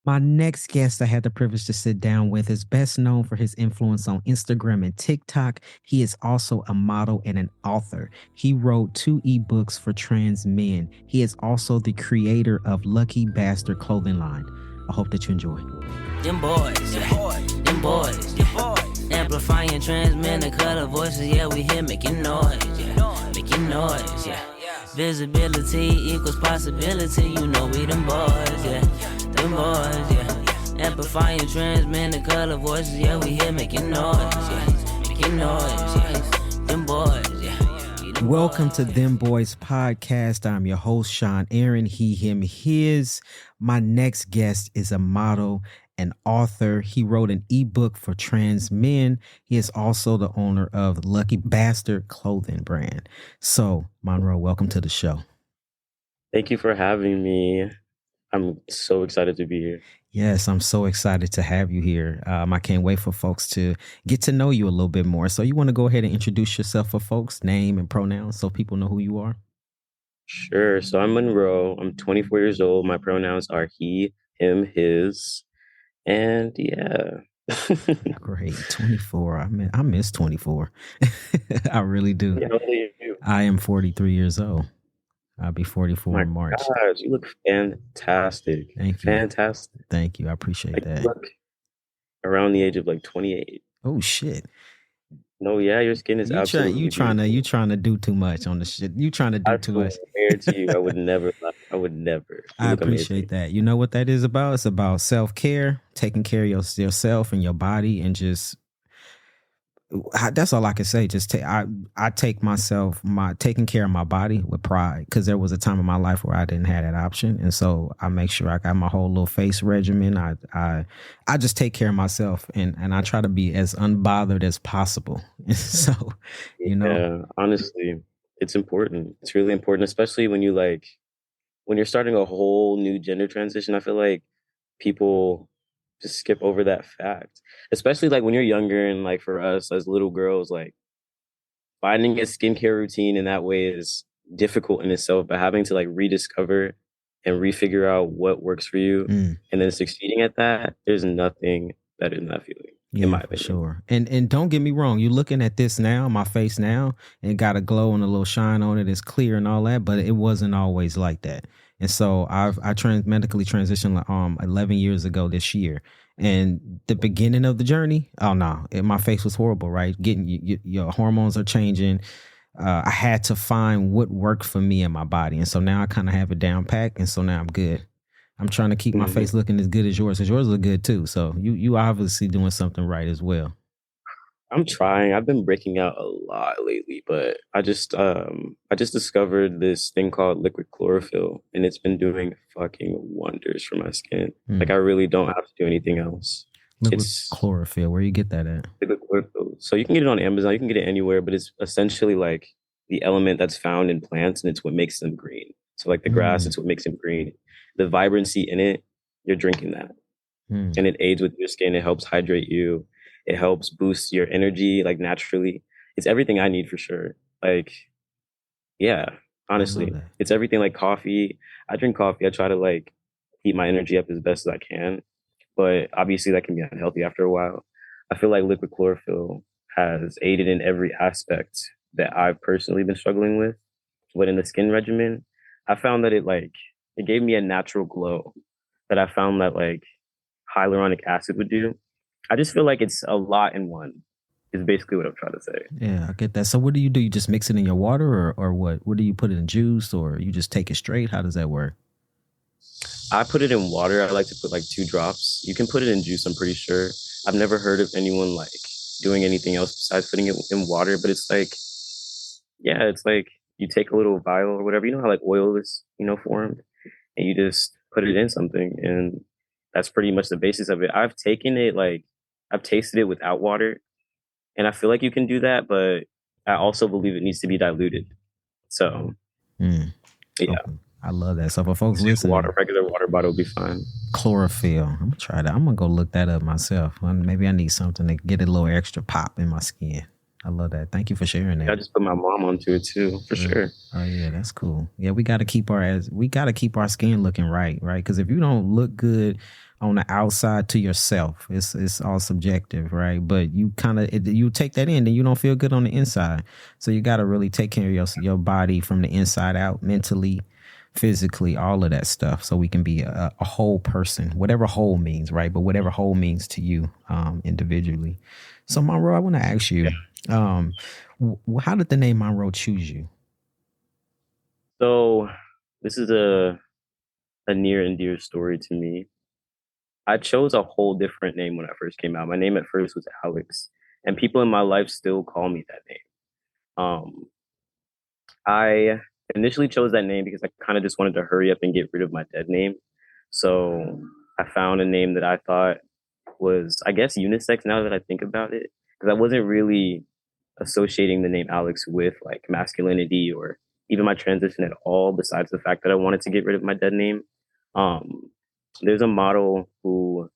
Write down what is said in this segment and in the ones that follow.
My next guest I had the privilege to sit down with is best known for his influence on Instagram and TikTok. He is also a model and an author. He wrote 2 ebooks for trans men. He is also the creator of Lucky Bastard clothing line. I hope that you enjoy. Dem Bois, Dem Bois, amplifying trans men, the color voices, yeah, we here making noise, making noise, visibility equals possibility, you know we them boys, them boys, amplifying trans men, the color voices, yeah, we here making noise, making noise, them boys, Welcome to Dem Bois Podcast. I'm your host, Sean Aaron, he, him, his. My next guest is a model and author. He wrote an ebook for trans men. He is also the owner of Lucky Bastard clothing brand. So, Monroe, welcome to the show. Thank you for having me. I'm so excited to be here. Yes, I'm so excited to have you here. I can't wait for folks to get to know you a little bit more. So you want to go ahead and introduce yourself for folks, name and pronouns, so people know who you are? Sure. So I'm Monroe. I'm 24 years old. My pronouns are he, him, his. And yeah. Great. 24. I miss 24. I really do. How old are you? I am 43 years old. I'll be 44 in March. Gosh, you look fantastic. Thank you. Fantastic. Thank you. I appreciate that. You look around the age of like 28. Oh shit. No, yeah, your skin is absolutely you trying to do too much on the shit. You trying to do too much. Compared to you, I would never. I would never. I appreciate that. You know what that is about? It's about self-care, taking care of yourself and your body, and just that's all I can say. Just I take taking care of my body with pride, because there was a time in my life where I didn't have that option, and so I make sure I got my whole little face regimen. I just take care of myself, and I try to be as unbothered as possible. So, yeah, honestly, it's important. It's really important, especially when you're starting a whole new gender transition. I feel like people just skip over that fact, especially like when you're younger, and like for us as little girls, like finding a skincare routine in that way is difficult in itself, but having to like rediscover and refigure out what works for you and then succeeding at that, there's nothing better than that feeling. Yeah, in my for opinion. sure. And don't get me wrong, you're looking at this now, my face now, and got a glow and a little shine on it. It's clear and all that, but it wasn't always like that. And so I medically transitioned 11 years ago this year. And the beginning of the journey, oh no, my face was horrible, right? Your hormones are changing. I had to find what worked for me and my body. And so now I kind of have it down packed. And so now I'm good. I'm trying to keep my face looking as good as yours, because yours look good too. So you obviously doing something right as well. I'm trying. I've been breaking out a lot lately, but I just discovered this thing called liquid chlorophyll, and it's been doing fucking wonders for my skin. Like I really don't have to do anything else. Liquid chlorophyll, where you get that at? Liquid chlorophyll. So you can get it on Amazon. You can get it anywhere, but it's essentially like the element that's found in plants, and it's what makes them green. So like the grass, it's what makes them green. The vibrancy in it, you're drinking that, and it aids with your skin. It helps hydrate you. It helps boost your energy, like naturally. It's everything I need for sure. Like, yeah, honestly, it's everything. Like coffee. I drink coffee. I try to like keep my energy up as best as I can, but obviously that can be unhealthy after a while. I feel like liquid chlorophyll has aided in every aspect that I've personally been struggling with. But in the skin regimen, I found that it gave me a natural glow that I found that like hyaluronic acid would do. I just feel like it's a lot in one, is basically what I'm trying to say. Yeah, I get that. So what do? You just mix it in your water, or what? What do you put it in juice, or you just take it straight? How does that work? I put it in water. I like to put like 2 drops. You can put it in juice, I'm pretty sure. I've never heard of anyone like doing anything else besides putting it in water, but it's like, yeah, it's like you take a little vial or whatever, you know how like oil is, formed, and you just put it in something, and that's pretty much the basis of it. I've tasted it without water, and I feel like you can do that, but I also believe it needs to be diluted. So, yeah. Okay. I love that. So for folks listening, regular water bottle will be fine. Chlorophyll. I'm gonna try that. I'm gonna go look that up myself. Maybe I need something to get a little extra pop in my skin. I love that. Thank you for sharing that. I just put my mom onto it too, for sure. Oh yeah, that's cool. Yeah, we got to keep our skin looking right? Because if you don't look good on the outside to yourself. It's all subjective, right? But you kind of you take that in, and you don't feel good on the inside. So you got to really take care of your body from the inside out, mentally, physically, all of that stuff, so we can be a whole person, whatever whole means, right? But whatever whole means to you individually. So Monroe, I want to ask you, how did the name Monroe choose you? So this is a near and dear story to me. I chose a whole different name when I first came out. My name at first was Alex, and people in my life still call me that name. I initially chose that name because I kind of just wanted to hurry up and get rid of my dead name. So I found a name that I thought was, I guess, unisex now that I think about it, because I wasn't really associating the name Alex with like masculinity or even my transition at all, besides the fact that I wanted to get rid of my dead name. Um, there's a model who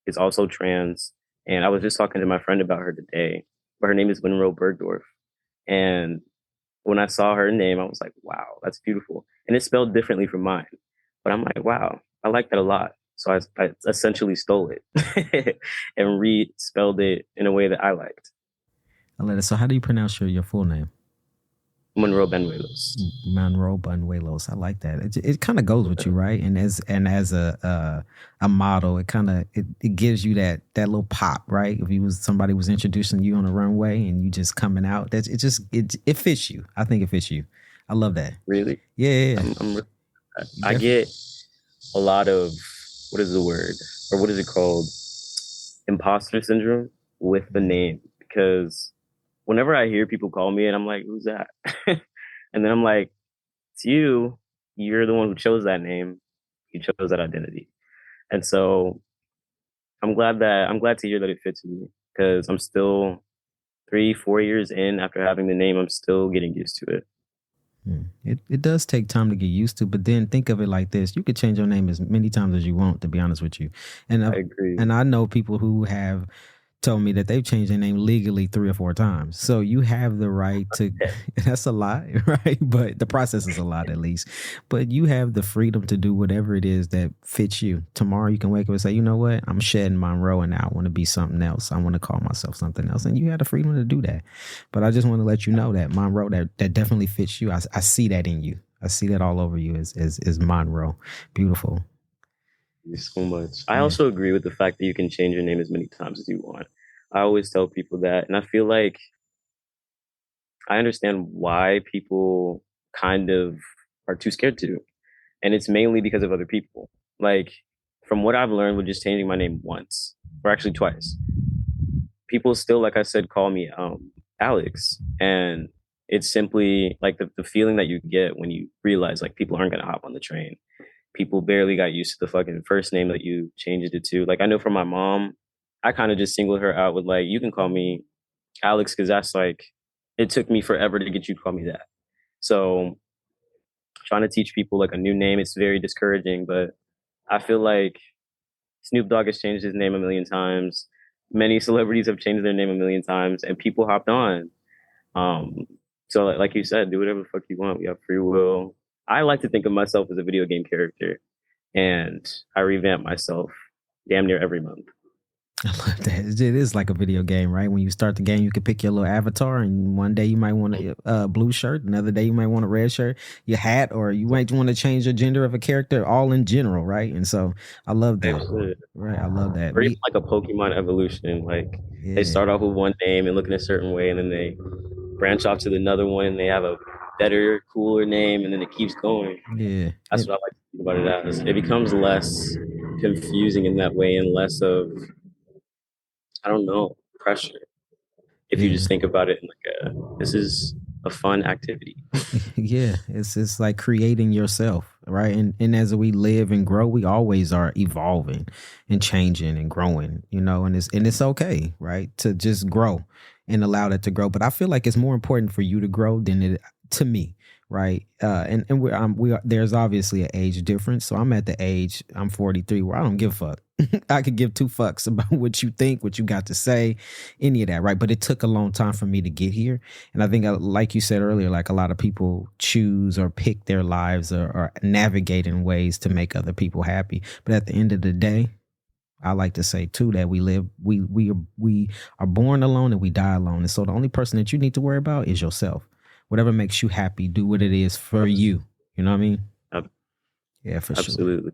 is also trans, and I was just talking to my friend about her today. But her name is Monroe Bergdorf, and when I saw her name, I was like, "Wow, that's beautiful," and it's spelled differently from mine. But I'm like, "Wow, I like that a lot." So I essentially stole it and re-spelled it in a way that I liked. I love it. So how do you pronounce your full name? Monroe Banuelos. Monroe Banuelos. I like that. It kind of goes with you, right? And as a model, it kind of it gives you that little pop, right? If you was somebody was introducing you on a runway and you just coming out, it fits you. I think it fits you. I love that. Really? Yeah. I get a lot of, what is the word, or what is it called, imposter syndrome with the name, because whenever I hear people call me and I'm like, "Who's that?" And then I'm like, "It's you. You're the one who chose that name. You chose that identity." And so I'm glad to hear that it fits me, because I'm still 3-4 years in after having the name. I'm still getting used to it. It does take time to get used to, but then think of it like this: you could change your name as many times as you want. To be honest with you, and I agree. And I know people who have told me that they've changed their name legally 3 or 4 times. So you have the right to, that's a lot, right? But the process is a lot at least. But you have the freedom to do whatever it is that fits you. Tomorrow you can wake up and say, you know what? I'm shedding Monroe and now I want to be something else. I want to call myself something else. And you have the freedom to do that. But I just want to let you know that Monroe, that definitely fits you. I see that in you. I see that all over you as Monroe. Beautiful. Thank you so much. I also agree with the fact that you can change your name as many times as you want. I always tell people that, and I feel like I understand why people kind of are too scared to. And it's mainly because of other people. Like, from what I've learned with just changing my name once, or actually twice, people still, like I said, call me Alex. And it's simply like the feeling that you get when you realize like people aren't going to hop on the train. People barely got used to the fucking first name that you changed it to. Like, I know for my mom, I kind of just singled her out with like, you can call me Alex, because that's like, it took me forever to get you to call me that. So trying to teach people like a new name, it's very discouraging. But I feel like Snoop Dogg has changed his name a million times. Many celebrities have changed their name a million times, and people hopped on. So like you said, do whatever the fuck you want. We have free will. I like to think of myself as a video game character, and I revamp myself damn near every month. I love that. It is like a video game, right? When you start the game, you can pick your little avatar, and one day you might want a blue shirt, another day you might want a red shirt, your hat, or you might want to change the gender of a character, all in general, right? And so I love that. Absolutely. Right, I love that. Or even like a Pokemon evolution. Like, they start off with one name and look in a certain way, and then they branch off to another one, and they have a better, cooler name, and then it keeps going. Yeah. That's what I like to think about it as. It becomes less confusing in that way, and less of, I don't know, pressure. If you just think about it in like this is a fun activity. Yeah, it's like creating yourself, right? And as we live and grow, we always are evolving and changing and growing, you know, and it's okay, right? To just grow and allow that to grow. But I feel like it's more important for you to grow than it to me. Right. And there's obviously an age difference. So I'm at the age, I'm 43, where I don't give a fuck. I could give 2 fucks about what you think, what you got to say, any of that. Right. But it took a long time for me to get here. And I think, like you said earlier, like a lot of people choose or pick their lives or navigate in ways to make other people happy. But at the end of the day, I like to say too that we are born alone and we die alone. And so the only person that you need to worry about is yourself. Whatever makes you happy, do what it is for you. You know what I mean? Ab- Yeah, for sure. Absolutely.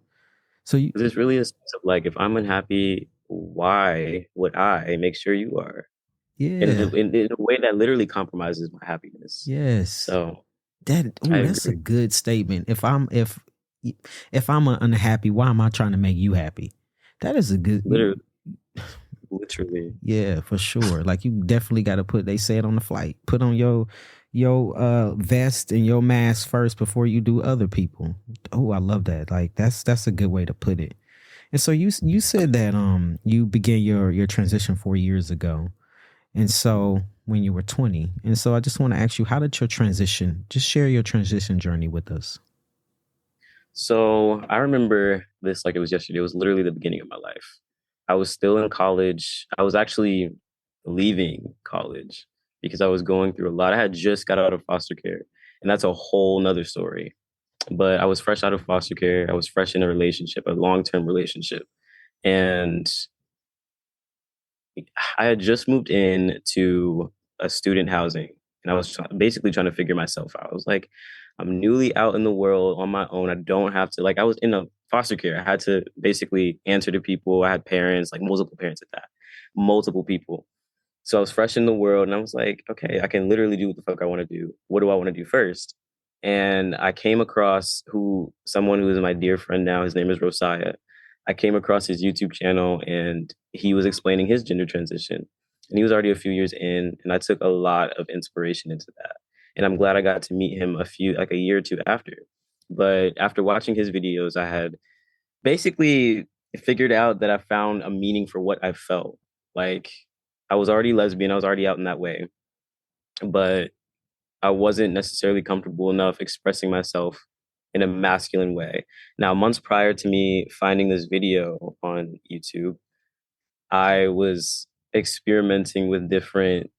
So you, There's really a sense of like, if I'm unhappy, why would I make sure you are? yeah, In a way that literally compromises my happiness. yes. So That's a agree. good statement. If I'm unhappy, why am I trying to make you happy? That is a good. Literally. Yeah, for sure. Like you definitely got to put. They say it on the flight. Put on your vest and your mask first before you do other people. Oh, I love that. Like that's a good way to put it. And so you said that you began your transition 4 years ago, and so when you were 20, and so I just want to ask you, how did your transition? Just share your transition journey with us. So I remember this like it was yesterday. It was literally the beginning of my life. I was still in college. I was actually leaving college because I was going through a lot. I had just got out of foster care, and that's a whole nother story. But I was fresh out of foster care. I was fresh in a relationship, a long-term relationship. And I had just moved in to a student housing, and I was basically trying to figure myself out. I was like, I'm newly out in the world on my own. I don't have to, like, I was in a foster care. I had to basically answer to people. I had parents, like multiple parents at that, multiple people. So I was fresh in the world, and I was like, okay, I can literally do what the fuck I want to do. What do I want to do first? And I came across someone who is my dear friend now. His name is Rosiah. I came across his YouTube channel, and he was explaining his gender transition. And he was already a few years in, and I took a lot of inspiration into that. And I'm glad I got to meet him like a year or two after. But after watching his videos, I had basically figured out that I found a meaning for what I felt. Like, I was already lesbian, I was already out in that way, but I wasn't necessarily comfortable enough expressing myself in a masculine way. Now, months prior to me finding this video on YouTube, I was experimenting with different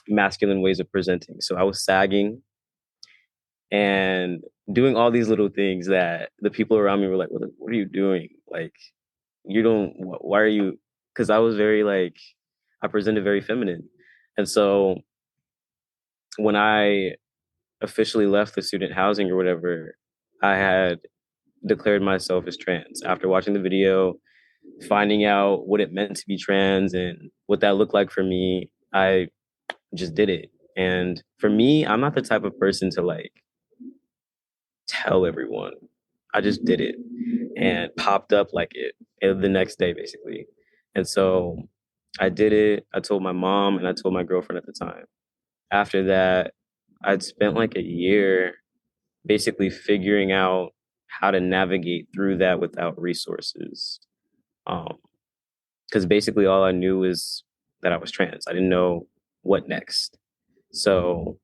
masculine ways of presenting. So I was sagging and doing all these little things that the people around me were like, what are you doing? Like, why are you? Because I was very like, I presented very feminine. And so when I officially left the student housing or whatever, I had declared myself as trans. After watching the video, finding out what it meant to be trans and what that looked like for me, I just did it. And for me, I'm not the type of person to like tell everyone. I just did it and popped up like it the next day, basically. And so I did it. I told my mom and I told my girlfriend at the time. After that, I'd spent like a year basically figuring out how to navigate through that without resources. Because basically all I knew was that I was trans. I didn't know what next. So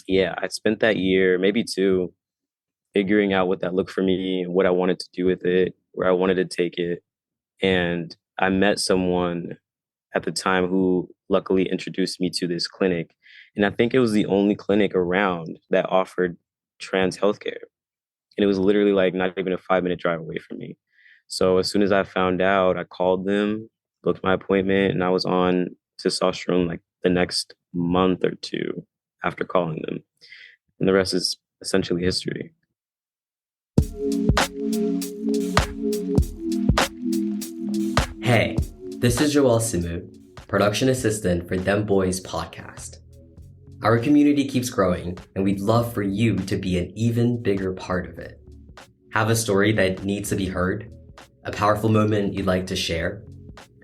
yeah, I spent that year, maybe two, figuring out what that looked for me, what I wanted to do with it, where I wanted to take it. And I met someone at the time who luckily introduced me to this clinic. And I think it was the only clinic around that offered trans healthcare. And it was literally like not even a 5-minute drive away from me. So as soon as I found out, I called them, booked my appointment, and I was on testosterone like the next month or two after calling them. And the rest is essentially history. Hey, this is Joel Simu, production assistant for Dem Bois podcast. Our community keeps growing, and we'd love for you to be an even bigger part of it. Have a story that needs to be heard? A powerful moment you'd like to share?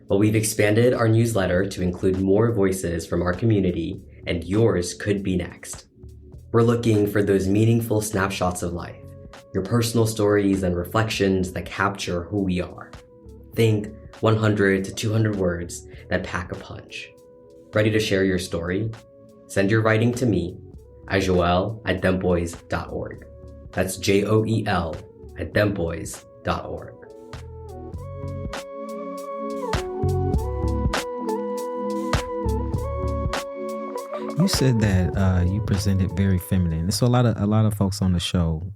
Well, we've expanded our newsletter to include more voices from our community, and yours could be next. We're looking for those meaningful snapshots of life, your personal stories and reflections that capture who we are. Think 100 to 200 words that pack a punch. Ready to share your story? Send your writing to me at joel@dembois.org. That's JOEL@dembois.org. You said that you presented very feminine. So a lot of folks on the show,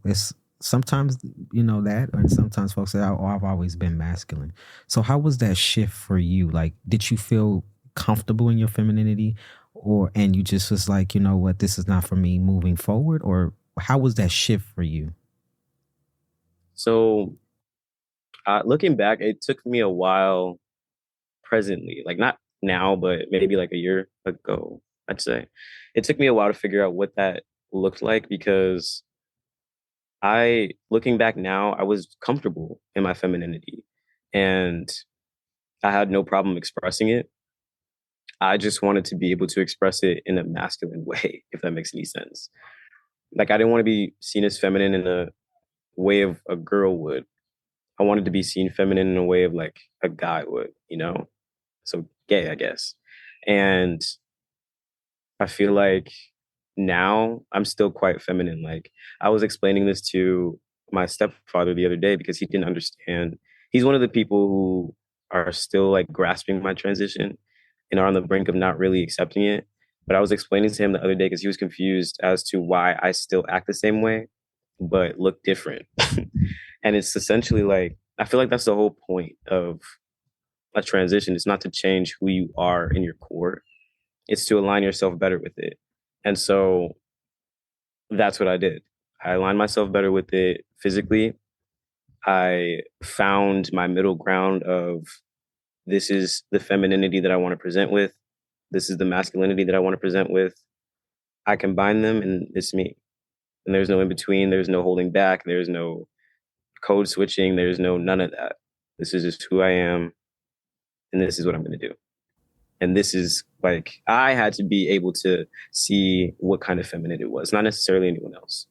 sometimes that, and sometimes folks say, "Oh, I've always been masculine." So how was that shift for you? Like, did you feel comfortable in your femininity, or and you just was like, you know what, this is not for me moving forward, or how was that shift for you? So looking back, it took me a while presently, like not now, but maybe like a year ago, I'd say. It took me a while to figure out what that looked like because looking back now, I was comfortable in my femininity and I had no problem expressing it. I just wanted to be able to express it in a masculine way, if that makes any sense. Like, I didn't want to be seen as feminine in a way of a girl would. I wanted to be seen feminine in a way of like a guy would, you know? So gay, I guess. And I feel like now I'm still quite feminine. Like I was explaining this to my stepfather the other day because he didn't understand. He's one of the people who are still like grasping my transition and are on the brink of not really accepting it. But I was explaining to him the other day because he was confused as to why I still act the same way, but look different. And it's essentially like, I feel like that's the whole point of a transition. It's not to change who you are in your core, it's to align yourself better with it. And so that's what I did. I aligned myself better with it physically. I found my middle ground of this is the femininity that I want to present with. This is the masculinity that I want to present with. I combine them and it's me. And there's no in between. There's no holding back. There's no code switching. There's no none of that. This is just who I am. And this is what I'm going to do. And this is like, I had to be able to see what kind of feminine it was, not necessarily anyone else.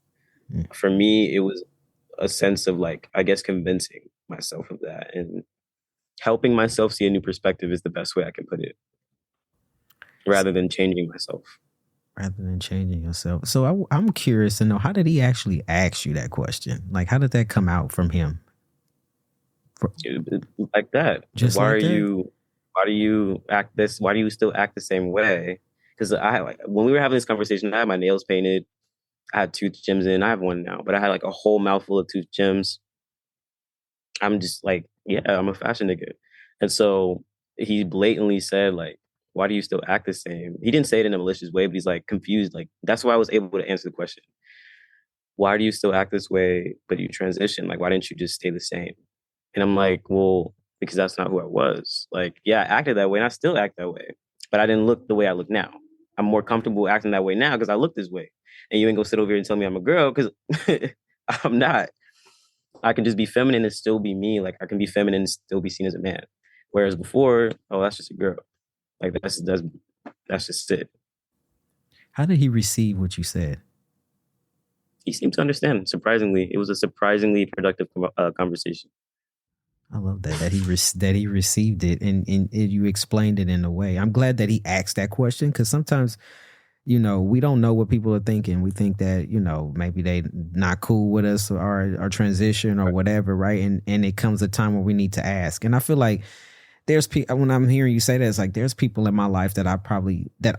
Mm. For me, it was a sense of like, I guess, convincing myself of that and helping myself see a new perspective is the best way I can put it, rather than changing myself. Rather than changing yourself. So I'm curious to know, how did he actually ask you that question? Like, how did that come out from him? Like that. Just why like that? Why do you act this? Why do you still act the same way? Because I like when we were having this conversation, I had my nails painted. I had tooth gems in. I have one now, but I had like a whole mouthful of tooth gems. I'm just like, yeah, I'm a fashion nigga. And so he blatantly said, like, why do you still act the same? He didn't say it in a malicious way, but he's like confused. Like, that's why I was able to answer the question. Why do you still act this way, but you transition? Like, why didn't you just stay the same? And I'm like, well, because that's not who I was. Like, yeah, I acted that way and I still act that way, but I didn't look the way I look now. I'm more comfortable acting that way now because I look this way. And you ain't gonna sit over here and tell me I'm a girl because I'm not. I can just be feminine and still be me. Like I can be feminine and still be seen as a man. Whereas before, oh, that's just a girl. Like that's just it. How did he receive what you said? He seemed to understand. Surprisingly, it was a surprisingly productive conversation. I love that he received it and you explained it in a way. I'm glad that he asked that question because sometimes, we don't know what people are thinking. We think that, maybe they not cool with us or our transition or whatever, right? And it comes a time where we need to ask. And I feel like there's people, when I'm hearing you say that, it's like there's people in my life that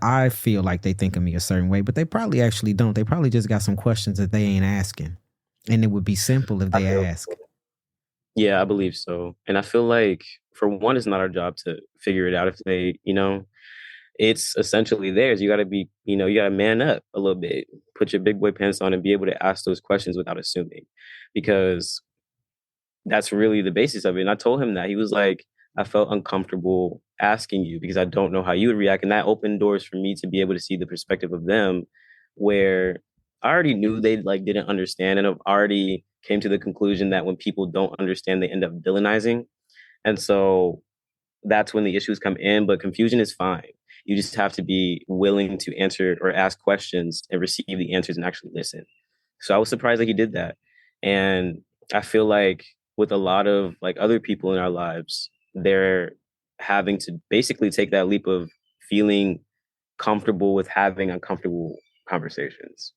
I feel like they think of me a certain way, but they probably actually don't. They probably just got some questions that they ain't asking. And it would be simple if they ask. Yeah, I believe so. And I feel like, for one, it's not our job to figure it out if they, it's essentially theirs. You got to be, you got to man up a little bit, put your big boy pants on and be able to ask those questions without assuming, because that's really the basis of it. And I told him that. He was like, I felt uncomfortable asking you because I don't know how you would react. And that opened doors for me to be able to see the perspective of them where I already knew they like didn't understand and have already came to the conclusion that when people don't understand, they end up villainizing. And so that's when the issues come in, but confusion is fine. You just have to be willing to answer or ask questions and receive the answers and actually listen. So I was surprised that he did that. And I feel like with a lot of like other people in our lives, they're having to basically take that leap of feeling comfortable with having uncomfortable conversations.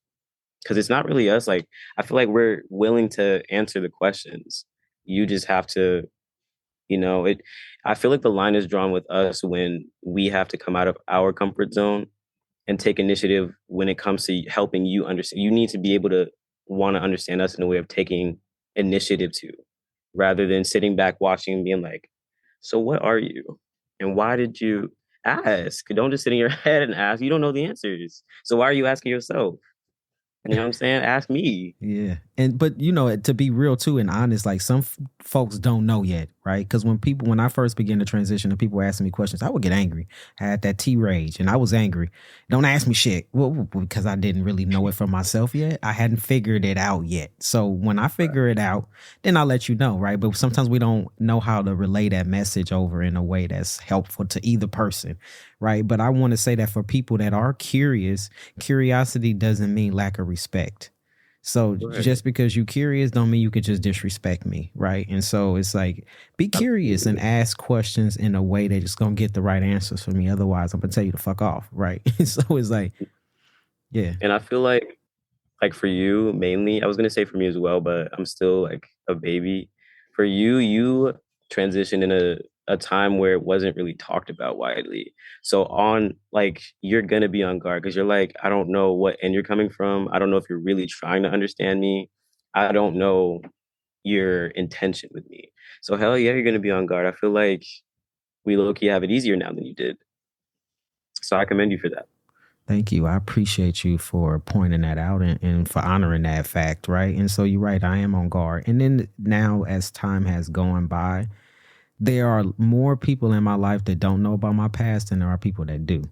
Because it's not really us. Like, I feel like we're willing to answer the questions. You just have to, I feel like the line is drawn with us when we have to come out of our comfort zone and take initiative when it comes to helping you understand. You need to be able to want to understand us in a way of taking initiative to, rather than sitting back watching and being like, so what are you? And why did you ask? Don't just sit in your head and ask. You don't know the answers. So why are you asking yourself? You know what I'm saying? Ask me. Yeah. But to be real too and honest, like some folks don't know yet, right? Because when I first began to transition and people were asking me questions, I would get angry. I had that T-rage and I was angry. Don't ask me shit. Well, because I didn't really know it for myself yet. I hadn't figured it out yet. So when I figure it out, then I'll let you know, right? But sometimes we don't know how to relay that message over in a way that's helpful to either person, right? But I want to say that for people that are curious, curiosity doesn't mean lack of respect. So just because you're curious don't mean you could just disrespect me, right? And so it's like, be curious and ask questions in a way that just gonna get the right answers for me. Otherwise, I'm gonna tell you to fuck off, right? So it's like, yeah. And I feel like for you mainly, I was gonna say for me as well, but I'm still like a baby. For you, you transitioned in a time where it wasn't really talked about widely. So you're gonna be on guard because you're like, I don't know what end you're coming from. I don't know if you're really trying to understand me. I don't know your intention with me. So hell yeah, you're gonna be on guard. I feel like we low-key have it easier now than you did. So I commend you for that. Thank you. I appreciate you for pointing that out and for honoring that fact, right? And so you're right, I am on guard. And then now as time has gone by, there are more people in my life that don't know about my past than there are people that do.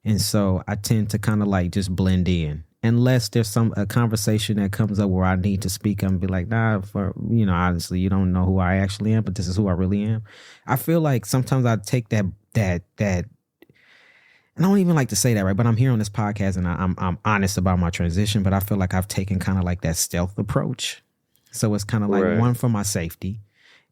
And so I tend to kind of like just blend in. Unless there's a conversation that comes up where I need to speak, I'm be like, nah, honestly, you don't know who I actually am, but this is who I really am. I feel like sometimes I take that and I don't even like to say that, right? But I'm here on this podcast and I'm honest about my transition, but I feel like I've taken kind of like that stealth approach. So it's kind of like one, for my safety.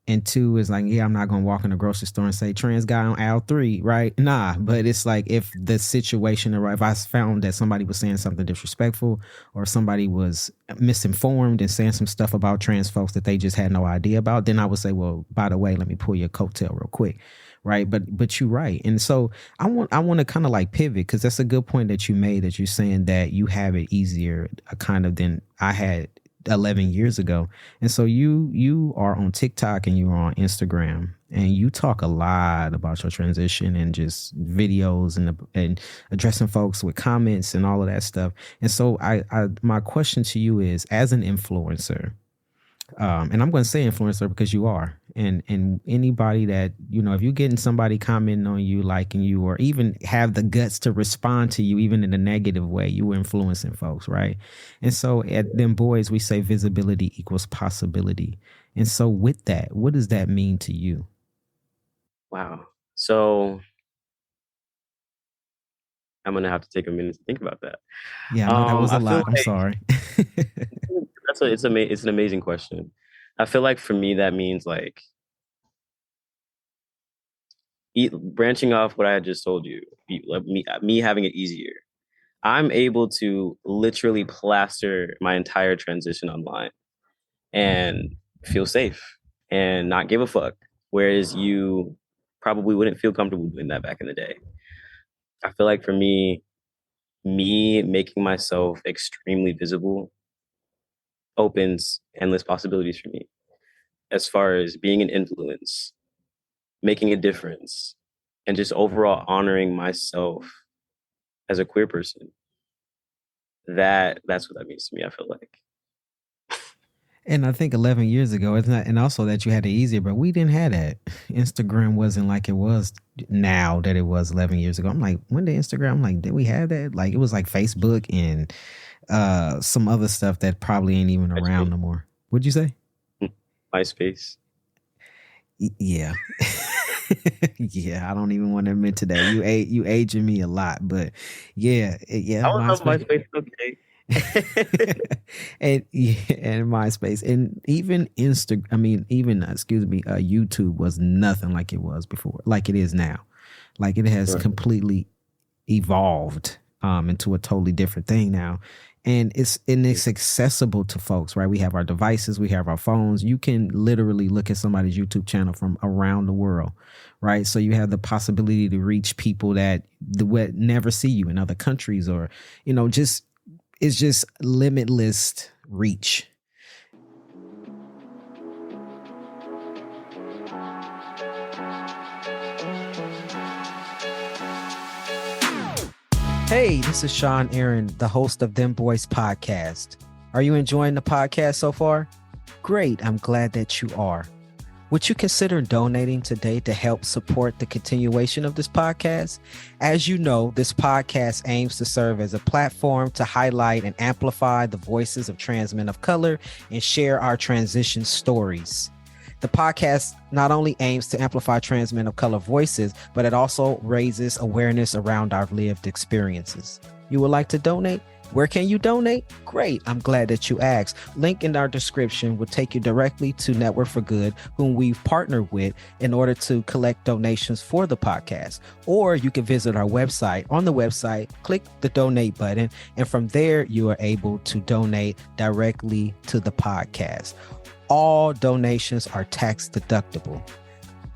And two is like, yeah, I'm not going to walk in the grocery store and say trans guy on aisle 3, right? Nah, but it's like if the situation, if I found that somebody was saying something disrespectful or somebody was misinformed and saying some stuff about trans folks that they just had no idea about, then I would say, well, by the way, let me pull your coattail real quick. Right. But you're right. And so I want to kind of like pivot because that's a good point that you made, that you're saying that you have it easier kind of than I had 11 years ago. And so you are on TikTok and you are on Instagram and you talk a lot about your transition and just videos and addressing folks with comments and all of that stuff. And so my question to you is, as an influencer, and I'm going to say influencer because you are, and anybody that, if you're getting somebody commenting on you, liking you, or even have the guts to respond to you, even in a negative way, you influencing folks, right? And so at Dem Bois, we say visibility equals possibility. And so with that, what does that mean to you? Wow. So I'm going to have to take a minute to think about that. Yeah, I know that was a lot. I'm sorry. It's an amazing question. I feel like for me, that means like branching off what I had just told you, me having it easier. I'm able to literally plaster my entire transition online and feel safe and not give a fuck. Whereas you probably wouldn't feel comfortable doing that back in the day. I feel like for me making myself extremely visible opens endless possibilities for me as far as being an influence, making a difference, and just overall honoring myself as a queer person. That's what that means to me, I feel like. And I think 11 years ago, it's not, and also that you had it easier, but we didn't have that. Instagram wasn't like it was now that it was 11 years ago. I'm like, when did Instagram? I'm like, did we have that? Like, it was like Facebook and some other stuff that probably ain't even around no more. What'd you say? MySpace. Yeah. Yeah, I don't even want to admit to that. You aging me a lot, but yeah. I was on MySpace, okay. and MySpace and even YouTube was nothing like it was before, like it is now. Like it has completely evolved into a totally different thing now. And it's accessible to folks, right? We have our devices, we have our phones. You can literally look at somebody's YouTube channel from around the world, right? So you have the possibility to reach people that never see you in other countries, or, just it's just limitless reach. Hey, this is Sean Aaron, the host of Dem Bois podcast. Are you enjoying the podcast so far? Great, I'm glad that you are. Would you consider donating today to help support the continuation of this podcast? As you know, this podcast aims to serve as a platform to highlight and amplify the voices of trans men of color and share our transition stories. The podcast not only aims to amplify trans men of color voices, but it also raises awareness around our lived experiences. You would like to donate? Where can you donate? Great. I'm glad that you asked. Link in our description will take you directly to Network for Good, whom we've partnered with in order to collect donations for the podcast. Or you can visit our website. On the website, click the donate button, and from there, you are able to donate directly to the podcast. All donations are tax deductible.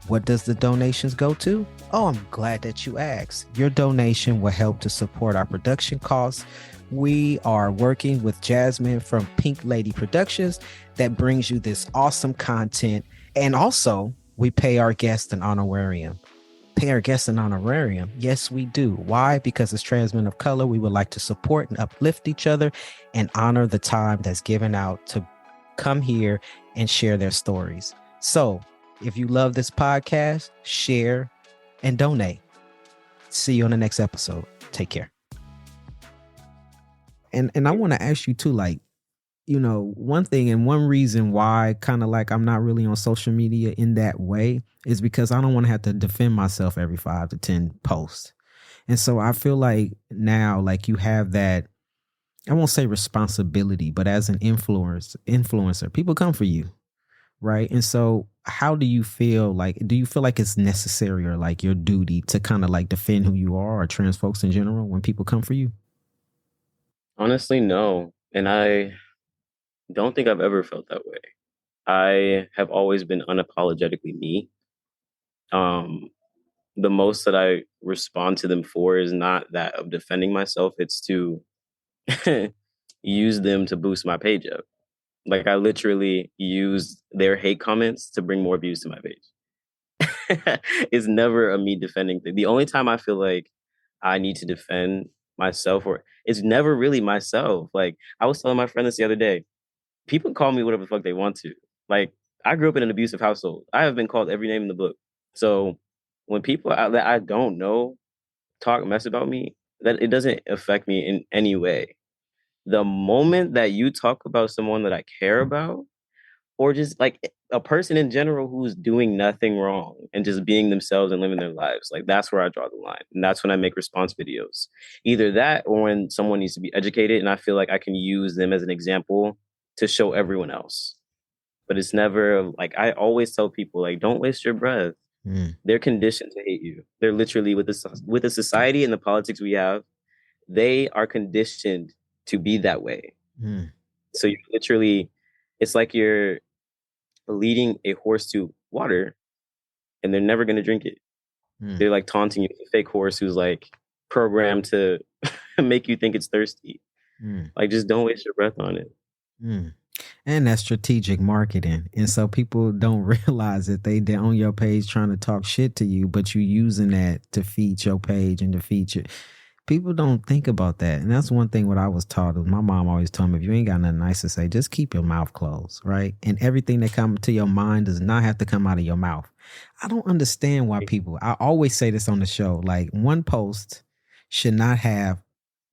What does the donations go to? Oh, I'm glad that you asked. Your donation will help to support our production costs. We are working with Jasmine from Pink Lady Productions that brings you this awesome content. And also, we pay our guests an honorarium. Pay our guests an honorarium? Yes, we do. Why? Because as trans men of color, we would like to support and uplift each other and honor the time that's given out to come here and share their stories. So if you love this podcast, share and donate. See you on the next episode. Take care. And I want to ask you too, like, you know, one thing and one reason why kind of like I'm not really on social media in that way is because I don't want to have to defend myself every 5 to 10 posts. And so I feel like now, like you have that, I won't say responsibility, but as an influencer, people come for you, right? And so how do you feel like, do you feel like it's necessary or like your duty to kind of like defend who you are or trans folks in general when people come for you? Honestly, no. And I don't think I've ever felt that way. I have always been unapologetically me. The most that I respond to them for is not that of defending myself. It's to use them to boost my page up. Like I literally used their hate comments to bring more views to my page. It's never a me defending thing. The only time I feel like I need to defend myself, or it's never really myself. Like I was telling my friend this the other day, people call me whatever the fuck they want to. Like I grew up in an abusive household. I have been called every name in the book. So when people that I don't know talk mess about me, that it doesn't affect me in any way. The moment that you talk about someone that I care about, or just like a person in general who's doing nothing wrong and just being themselves and living their lives, like that's where I draw the line. And that's when I make response videos. Either that or when someone needs to be educated and I feel like I can use them as an example to show everyone else. But it's never like, I always tell people, like, don't waste your breath. They're conditioned to hate you. They're literally with the society and the politics we have, they are conditioned to be that way. So you literally, it's like you're leading a horse to water and they're never going to drink it. They're like taunting you, a fake horse who's like programmed to make you think it's thirsty. Like, just don't waste your breath on it. And that's strategic marketing. And so people don't realize that they're on your page trying to talk shit to you, but you using that to feed your page and to feed your... People don't think about that. And that's one thing what I was taught. My mom always told me, if you ain't got nothing nice to say, just keep your mouth closed, right? And everything that comes to your mind does not have to come out of your mouth. I don't understand why people... I always say this on the show, like one post should not have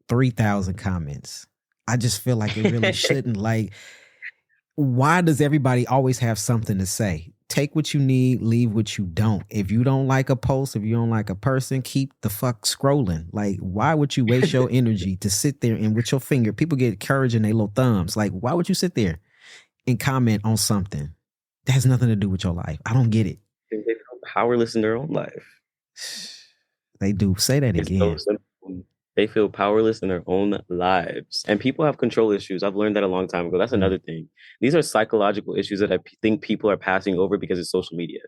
3,000 comments. I just feel like it really shouldn't. Like, why does everybody always have something to say? Take what you need, leave what you don't. If you don't like a post, if you don't like a person, keep the fuck scrolling. Like, why would you waste your energy to sit there and with your finger, people get courage in their little thumbs. Like, why would you sit there and comment on something that has nothing to do with your life? I don't get it. They feel powerless in their own life. They do. Say that again. So they feel powerless in their own lives. And people have control issues. I've learned that a long time ago. That's another thing. These are psychological issues that I think people are passing over because of social media.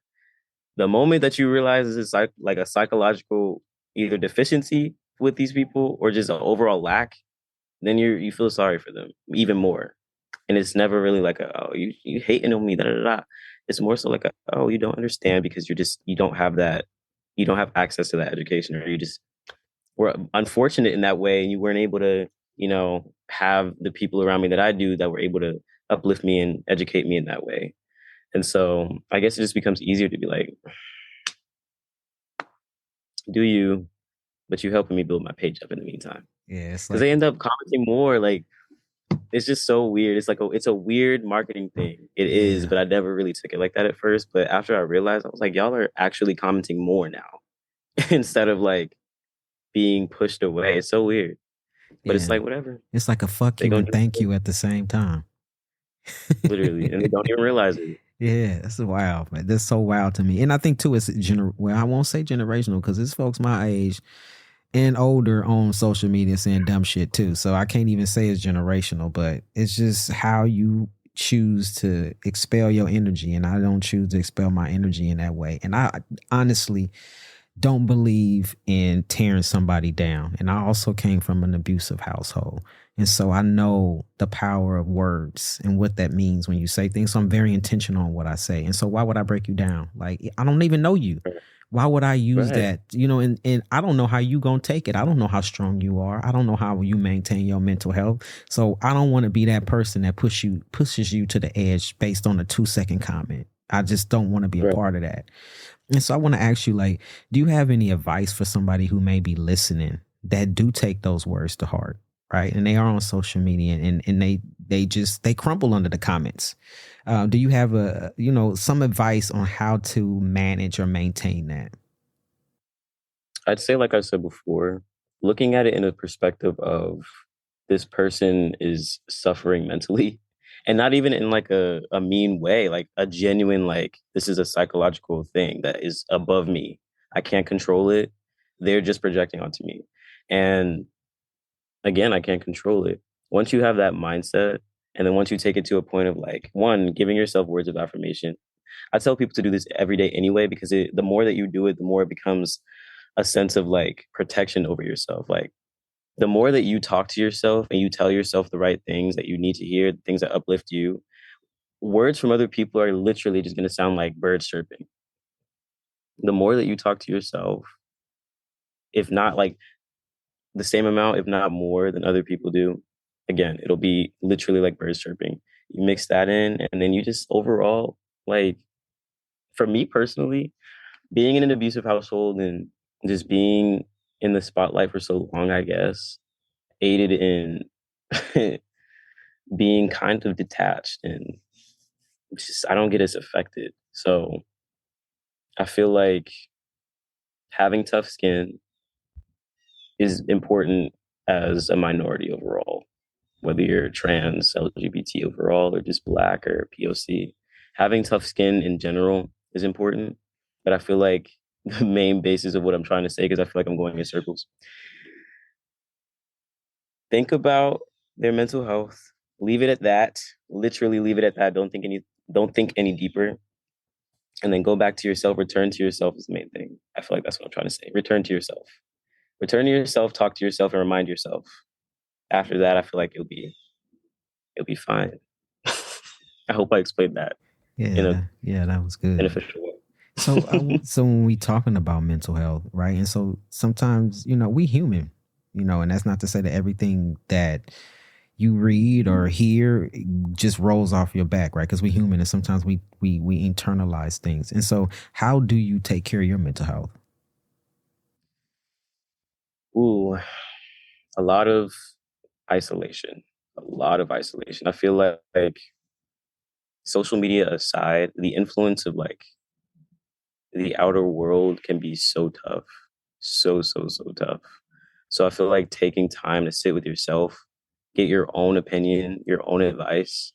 The moment that you realize it's like a psychological either deficiency with these people or just an overall lack, then you feel sorry for them even more. And it's never really like oh, you hating on me, da da da. It's more so like oh, you don't understand because you don't have that, you don't have access to that education, or you just were unfortunate in that way, and you weren't able to, have the people around me that I do that were able to uplift me and educate me in that way. And so I guess it just becomes easier to be like, do you, but you helping me build my page up in the meantime. Yeah, it's Because like they end up commenting more. Like, it's just so weird. It's like it's a weird marketing thing. It is, yeah, but I never really took it like that at first. But after I realized, I was like, y'all are actually commenting more now instead of like being pushed away. It's so weird. But it's yeah. like whatever. It's like a fuck They you gonna and do thank it, you at the same time. literally, and they don't even realize it. Yeah, that's wild, man. That's so wild to me. And I think too, it's well, I won't say generational because it's folks my age and older on social media saying dumb shit too. So I can't even say it's generational, but it's just how you choose to expel your energy. And I don't choose to expel my energy in that way. And I honestly don't believe in tearing somebody down. And I also came from an abusive household. And so I know the power of words and what that means when you say things. So I'm very intentional on what I say. And so why would I break you down? Like, I don't even know you. Why would I use Right. that? And I don't know how you gonna take it. I don't know how strong you are. I don't know how you maintain your mental health. So I don't want to be that person that pushes you to the edge based on a 2-second comment. I just don't want to be a Right. part of that. And so I want to ask you, like, do you have any advice for somebody who may be listening that do take those words to heart, right? And they are on social media and they crumble under the comments. Do you have some advice on how to manage or maintain that? I'd say, like I said before, looking at it in a perspective of this person is suffering mentally, and not even in like a mean way, like a genuine, like, this is a psychological thing that is above me. I can't control it. They're just projecting onto me. And again, I can't control it. Once you have that mindset, and then once you take it to a point of like, one, giving yourself words of affirmation. I tell people to do this every day anyway, because the more that you do it, the more it becomes a sense of like protection over yourself. Like, the more that you talk to yourself and you tell yourself the right things that you need to hear, things that uplift you, words from other people are literally just going to sound like birds chirping. The more that you talk to yourself, if not like the same amount, if not more than other people do, again, it'll be literally like birds chirping. You mix that in, and then you just overall, like, for me personally, being in an abusive household and just being in the spotlight for so long, I guess, aided in being kind of detached, and just I don't get as affected. So I feel like having tough skin is important as a minority overall, whether you're trans, LGBT overall, or just Black or POC. Having tough skin in general is important, but I feel like the main basis of what I'm trying to say, because I feel like I'm going in circles, think about their mental health, leave it at that, literally leave it at that. Don't think any deeper, and then go back to yourself. Return to yourself is the main thing. I feel like that's what I'm trying to say. Return to yourself. Return to yourself, talk to yourself, and remind yourself. After that, I feel like it'll be fine. I hope I explained that in a Yeah, that was good. beneficial way. So when we talking about mental health, right? And so sometimes, we human, and that's not to say that everything that you read or hear just rolls off your back, right? Because we human and sometimes we internalize things. And so how do you take care of your mental health? Ooh, a lot of isolation. A lot of isolation. I feel like social media aside, the influence of like the outer world can be so tough. So tough. So I feel like taking time to sit with yourself, get your own opinion, your own advice.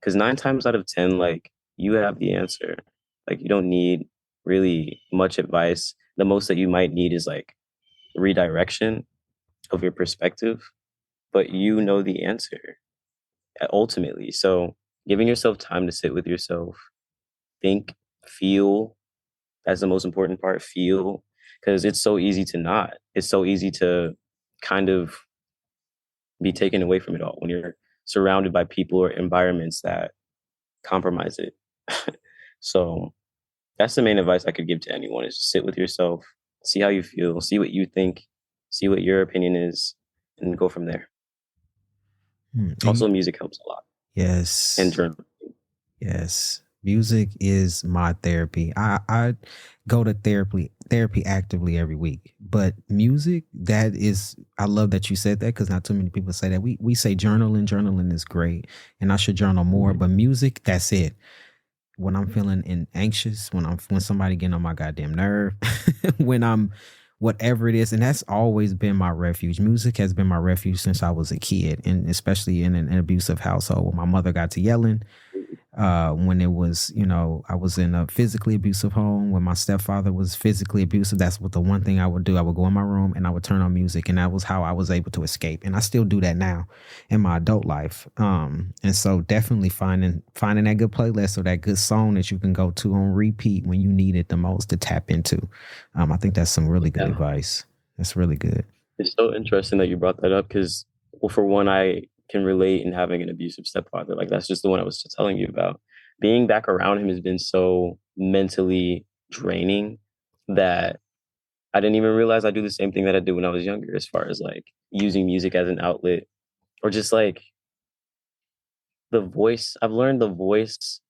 Because 9 times out of 10, like, you have the answer. Like, you don't need really much advice. The most that you might need is like redirection of your perspective, but you know the answer ultimately. So giving yourself time to sit with yourself, think, feel, that's the most important part. Feel, because it's so easy to not. It's so easy to kind of be taken away from it all, when you're surrounded by people or environments that compromise it. So that's the main advice I could give to anyone, is just sit with yourself, see how you feel, see what you think, see what your opinion is, and go from there. Also, music helps a lot. Yes. And journaling. Yes. Music is my therapy. I go to therapy actively every week. But music, I love that you said that, because not too many people say that. We say journaling is great, and I should journal more. But music, that's it. When I'm feeling anxious, when somebody getting on my goddamn nerve, when I'm whatever it is, and that's always been my refuge. Music has been my refuge since I was a kid, and especially in an abusive household. When my mother got to yelling, when it was, I was in a physically abusive home, when my stepfather was physically abusive, that's what the one thing I would do. I would go in my room and I would turn on music, and that was how I was able to escape. And I still do that now in my adult life. And so definitely finding that good playlist or that good song that you can go to on repeat when you need it the most to tap into. I think that's some really good advice. That's really good. It's so interesting that you brought that up, because, well, for one, I can relate in having an abusive stepfather. Like, that's just the one I was just telling you about. Being back around him has been so mentally draining that I didn't even realize I do the same thing that I did when I was younger, as far as like using music as an outlet, or just like the voice. I've learned the voice,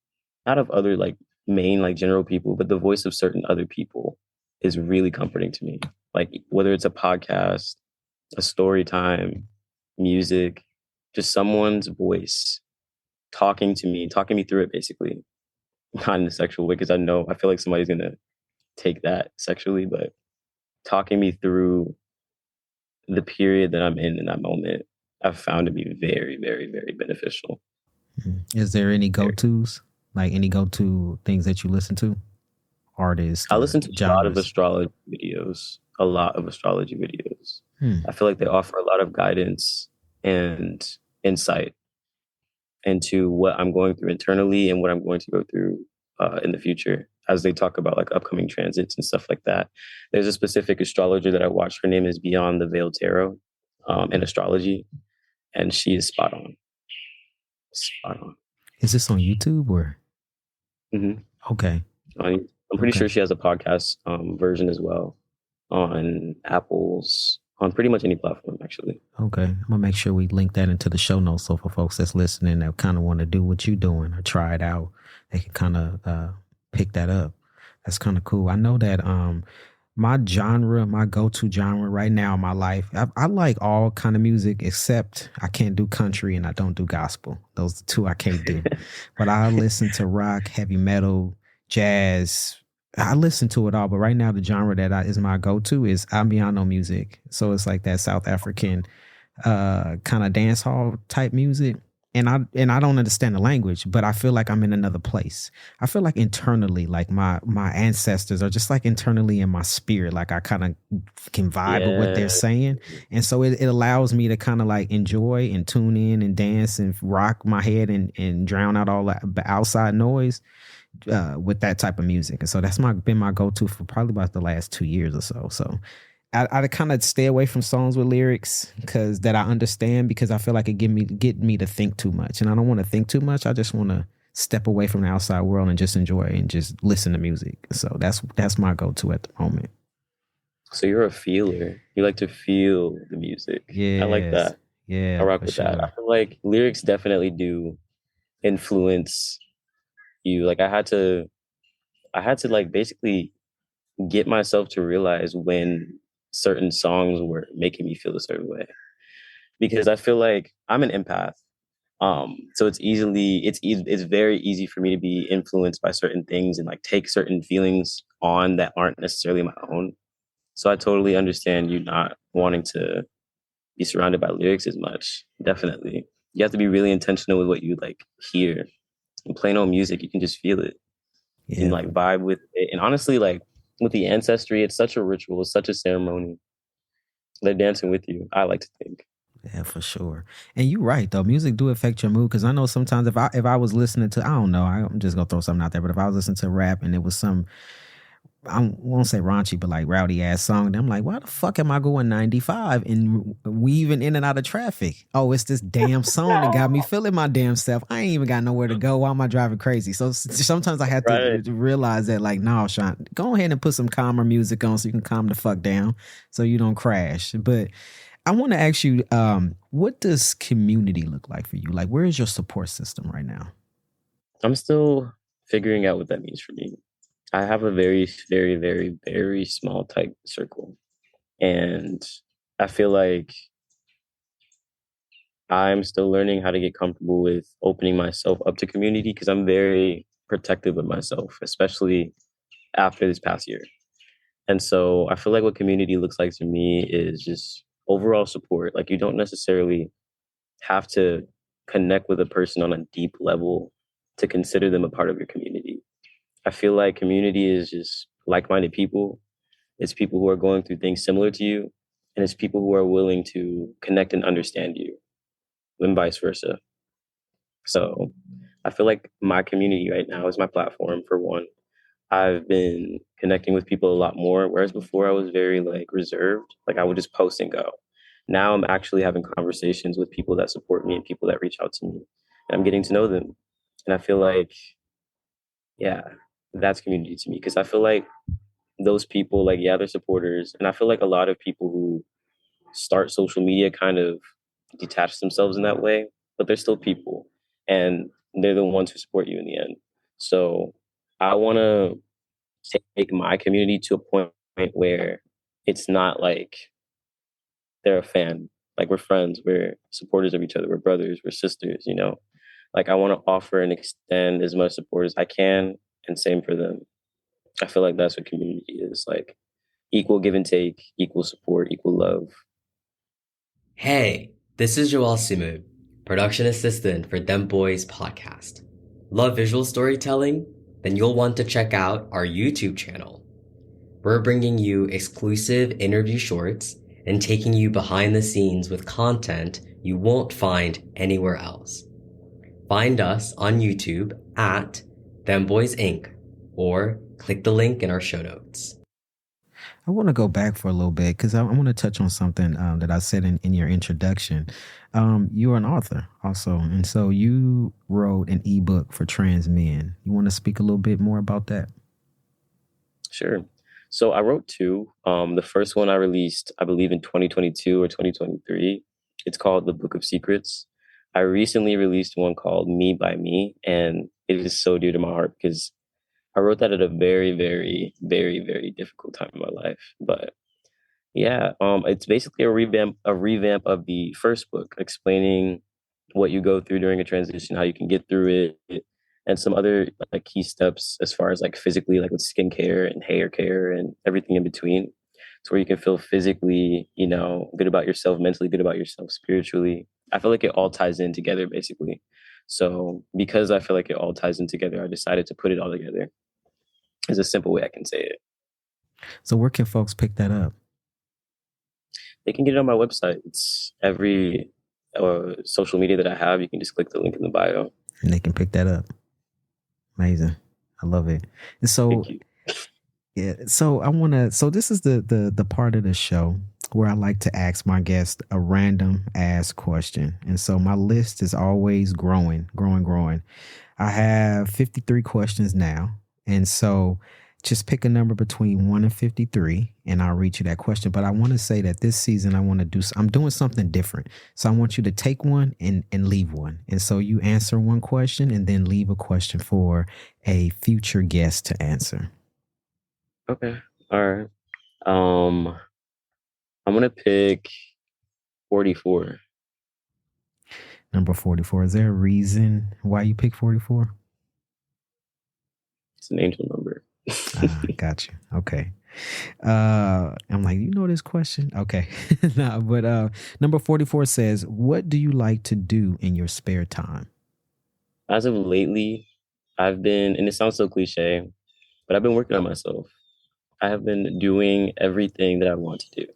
not of other like main like general people, but the voice of certain other people is really comforting to me. Like, whether it's a podcast, a story time, music, just someone's voice talking me through it, basically. Not in a sexual way, because I feel like somebody's gonna take that sexually, but talking me through the period that I'm in that moment, I've found to be very, very, very beneficial. Is there any go-tos? Like any go-to things that you listen to? Artists? I listen to genres? a lot of astrology videos. I feel like they offer a lot of guidance and insight into what I'm going through internally and what I'm going to go through in the future, as they talk about like upcoming transits and stuff like that. There's a specific astrologer that I watch. Her name is Beyond the Veil Tarot in astrology, and she is spot on. Spot on. Is this on YouTube or? Mm-hmm. Okay. I'm pretty sure she has a podcast version as well on Apple's, on pretty much any platform, actually. Okay. I'm going to make sure we link that into the show notes. So for folks that's listening that kind of want to do what you're doing or try it out, they can kind of pick that up. That's kind of cool. I know that my go-to genre right now in my life, I like all kind of music, except I can't do country and I don't do gospel. Those are two I can't do. But I listen to rock, heavy metal, jazz. I listen to it all, but right now the genre that is my go-to is Ambiano music. So it's like that South African kind of dance hall type music. And I don't understand the language, but I feel like I'm in another place. I feel like internally, like my ancestors are just like internally in my spirit. Like I kind of can vibe with what they're saying. And so it allows me to kind of like enjoy and tune in and dance and rock my head and drown out all that outside noise with that type of music. And so that's been my go-to for probably about the last 2 years or so. So I kind of stay away from songs with lyrics that I understand, because I feel like it get me to think too much, and I don't want to think too much. I just want to step away from the outside world and just enjoy and just listen to music. So that's my go-to at the moment. So you're a feeler. You like to feel the music. Yeah, I like that. Yeah, I rock with that. I feel like lyrics definitely do influence you. Like I had to like basically get myself to realize when certain songs were making me feel a certain way, because I feel like I'm an empath. So it's very easy for me to be influenced by certain things and like take certain feelings on that aren't necessarily my own. So I totally understand you not wanting to be surrounded by lyrics as much. Definitely. You have to be really intentional with what you like hear. And plain old music, you can just feel it and like vibe with it. And honestly, like with the ancestry, it's such a ritual, it's such a ceremony. They're dancing with you, I like to think. Yeah, for sure. And you're right though. Music do affect your mood, because I know sometimes if I was listening to, I don't know, I'm just gonna throw something out there, but if I was listening to rap and it was some I won't say raunchy, but like rowdy ass song. And I'm like, why the fuck am I going 95 and weaving in and out of traffic? Oh, it's this damn song that got me feeling my damn self. I ain't even got nowhere to go. Why am I driving crazy? So sometimes I have Right. to realize that, like, no, Sean, go ahead and put some calmer music on so you can calm the fuck down so you don't crash. But I want to ask you, what does community look like for you? Like, where is your support system right now? I'm still figuring out what that means for me. I have a very, very, very, very small tight circle. And I feel like I'm still learning how to get comfortable with opening myself up to community because I'm very protective of myself, especially after this past year. And so I feel like what community looks like to me is just overall support. Like you don't necessarily have to connect with a person on a deep level to consider them a part of your community. I feel like community is just like-minded people. It's people who are going through things similar to you, and it's people who are willing to connect and understand you, and vice versa. So I feel like my community right now is my platform for one. I've been connecting with people a lot more, whereas before I was very like reserved. Like I would just post and go. Now I'm actually having conversations with people that support me and people that reach out to me. And I'm getting to know them. And I feel like, yeah, that's community to me. Because I feel like those people, like, yeah, they're supporters. And I feel like a lot of people who start social media kind of detach themselves in that way, but they're still people. And they're the ones who support you in the end. So I want to take my community to a point where it's not like they're a fan. Like we're friends, we're supporters of each other, we're brothers, we're sisters, you know? Like I want to offer and extend as much support as I can and same for them. I feel like that's what community is, like equal give and take, equal support, equal love. Hey, this is Joel Simu, production assistant for Dem Bois podcast. Love visual storytelling? Then you'll want to check out our YouTube channel. We're bringing you exclusive interview shorts and taking you behind the scenes with content you won't find anywhere else. Find us on YouTube at Dem Bois Inc. or click the link in our show notes. I want to go back for a little bit because I want to touch on something that I said in your introduction. You are an author also. And so you wrote an ebook for trans men. You want to speak a little bit more about that? Sure. So I wrote two. The first one I released, I believe, in 2022 or 2023. It's called The Book of Secrets. I recently released one called Me by Me, and it is so dear to my heart because I wrote that at a very, very, very, very difficult time in my life. But yeah, it's basically a revamp of the first book, explaining what you go through during a transition, how you can get through it, and some other like key steps as far as like physically, like with skincare and hair care and everything in between. It's where you can feel physically, you know, good about yourself, mentally good about yourself, spiritually. I feel like it all ties in together, basically. So because I feel like it all ties in together, I decided to put it all together. Is a simple way I can say it. So where can folks pick that up? They can get it on my website. It's every social media that I have. You can just click the link in the bio. And they can pick that up. Amazing. I love it. And so, Thank you. yeah, so so this is the part of the show where I like to ask my guests a random ass question. And so my list is always growing. I have 53 questions now. And so just pick a number between 1 and 53 and I'll read you that question. But I want to say that this season I'm doing something different. So I want you to take one and leave one. And so you answer one question and then leave a question for a future guest to answer. Okay. All right. I'm gonna pick 44. Number 44. Is there a reason why you pick 44? It's an angel number. Got you. Okay. I'm like, you know this question? Okay. No, but number 44 says, what do you like to do in your spare time? As of lately, I've been, and it sounds so cliche, but I've been working on myself. I have been doing everything that I want to do.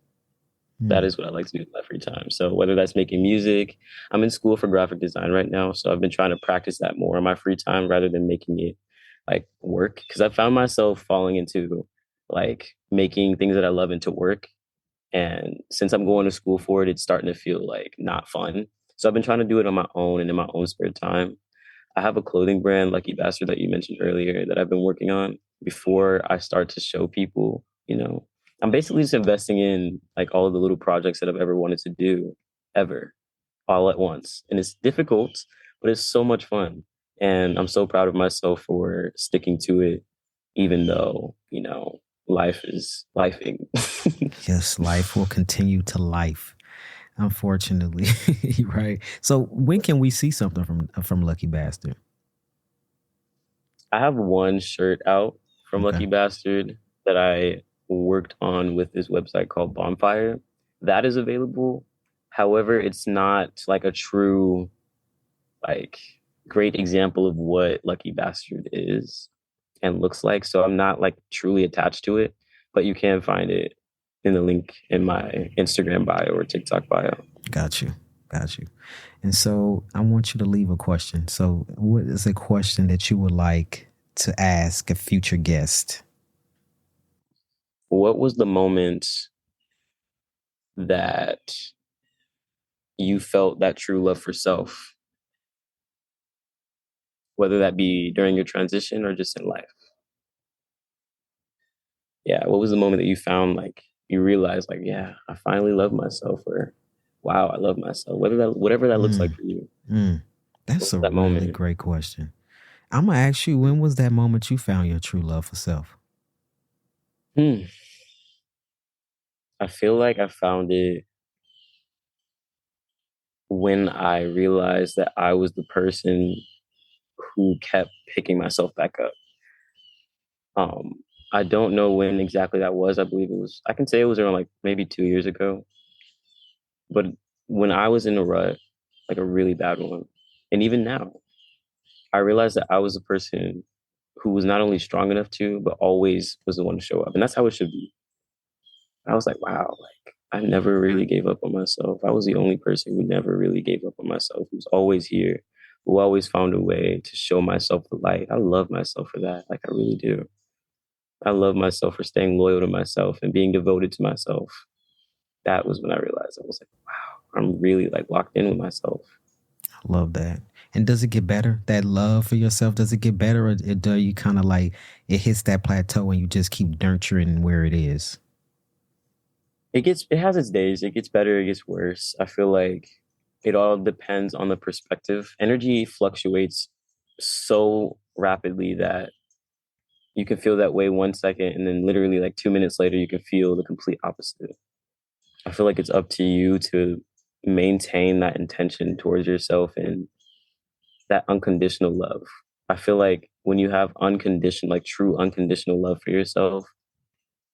That is what I like to do in my free time. So whether that's making music, I'm in school for graphic design right now. So I've been trying to practice that more in my free time rather than making it like work. Because I found myself falling into like making things that I love into work. And since I'm going to school for it, it's starting to feel like not fun. So I've been trying to do it on my own and in my own spare time. I have a clothing brand, Lucky Bastard, that you mentioned earlier, that I've been working on before I start to show people, you know. I'm basically just investing in like all of the little projects that I've ever wanted to do, ever, all at once. And it's difficult, but it's so much fun. And I'm so proud of myself for sticking to it, even though, you know, life is lifing. Yes, life will continue to life, unfortunately. Right. So when can we see something from Lucky Bastard? I have one shirt out from Okay. Lucky Bastard that I worked on with this website called Bonfire. That is available. However, it's not like a true, like, great example of what Lucky Bastard is and looks like. So I'm not like truly attached to it, but you can find it in the link in my Instagram bio or TikTok bio. Got you. And so I want you to leave a question. So what is a question that you would like to ask a future guest? What was the moment that you felt that true love for self? Whether that be during your transition or just in life. Yeah, what was the moment that you found like you realized like, yeah, I finally love myself, or wow, I love myself. Whatever that looks like for you. That's a that really moment? great question. I'm gonna ask you, when was that moment you found your true love for self? I feel like I found it when I realized that I was the person who kept picking myself back up. I don't know when exactly that was. I can say it was around like maybe 2 years ago. But when I was in a rut, like a really bad one, and even now, I realized that I was a person who was not only strong enough to, but always was the one to show up. And that's how it should be. I was like, wow, like I never really gave up on myself. I was the only person who never really gave up on myself, who's always here, who always found a way to show myself the light. I love myself for that. Like I really do. I love myself for staying loyal to myself and being devoted to myself. That was when I realized I was like, wow, I'm really like locked in with myself. I love that. And does it get better? That love for yourself, does it get better, or do you kind of like it hits that plateau and you just keep nurturing where it is? It has its days. It gets better, it gets worse. I feel like it all depends on the perspective. Energy fluctuates so rapidly that you can feel that way 1 second, and then literally like 2 minutes later, you can feel the complete opposite. I feel like it's up to you to maintain that intention towards yourself and that unconditional love. I feel like when you have unconditional, like true unconditional love for yourself,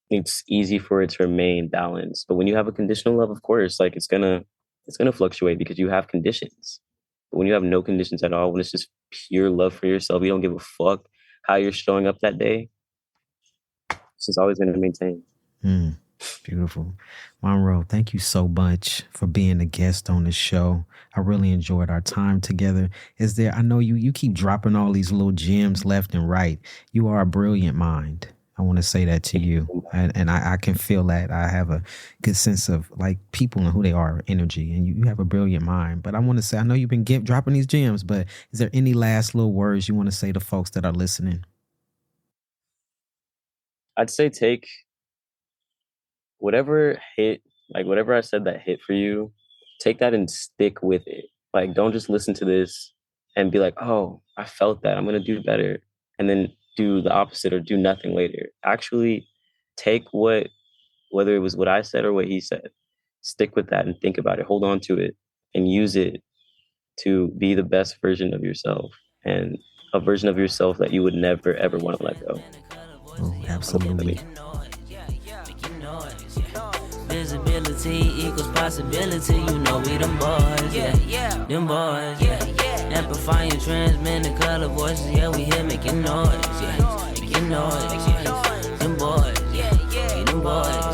it's easy for it to remain balanced. But when you have a conditional love, of course, like it's gonna fluctuate because you have conditions. But when you have no conditions at all, when it's just pure love for yourself, you don't give a fuck how you're showing up that day, it's just always gonna maintain. Beautiful. Monroe, thank you so much for being a guest on the show. I really enjoyed our time together. I know you keep dropping all these little gems left and right. You are a brilliant mind. I want to say that to you. And I can feel that. I have a good sense of like people and who they are, energy, and you have a brilliant mind. But I want to say, I know you've been dropping these gems, but is there any last little words you want to say to folks that are listening? I'd say take whatever I said that hit for you, take that and stick with it. Like, don't just listen to this and be like, oh, I felt that, I'm going to do better. And then do the opposite or do nothing later. Actually take whether it was what I said or what he said, stick with that and think about it, hold on to it and use it to be the best version of yourself, and a version of yourself that you would never, ever want to let go. Oh, absolutely. Visibility equals possibility, you know we them boys, yeah. Them boys, yeah. Amplifying, transmitting color voices, yeah, we here making noise, yeah. Making noise, yeah. Them boys, yeah. Them boys.